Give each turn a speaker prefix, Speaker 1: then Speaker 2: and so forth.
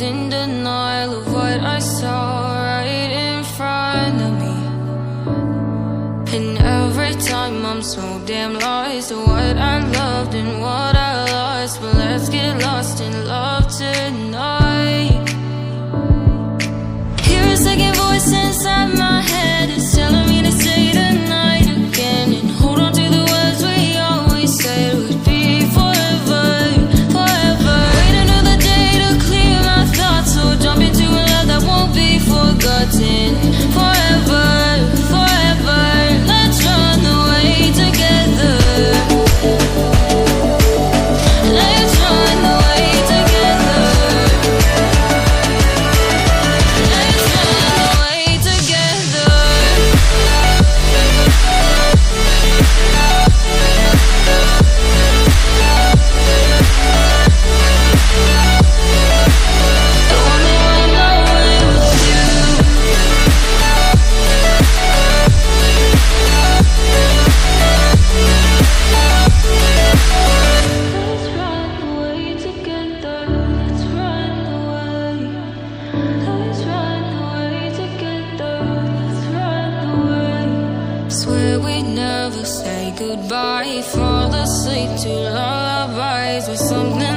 Speaker 1: in denial of what I saw right in front of me. And every time I'm so damn lost to what I loved and what I lost. But let's get lost in love tonight. Hear a second voice inside my head, it's telling me to say tonight again, and hold on to the words we always said would be forever, forever. Wait another day to clear my thoughts, so jump into a love that won't be forgotten. Forever, forever, let's run away together. Let's run away together. Let's run away together. I wanna run away with you. Let's run away together. Let's run away. Let's run away together. Let's run away. Swear we'd never say goodbye. Fall asleep to lullabies with something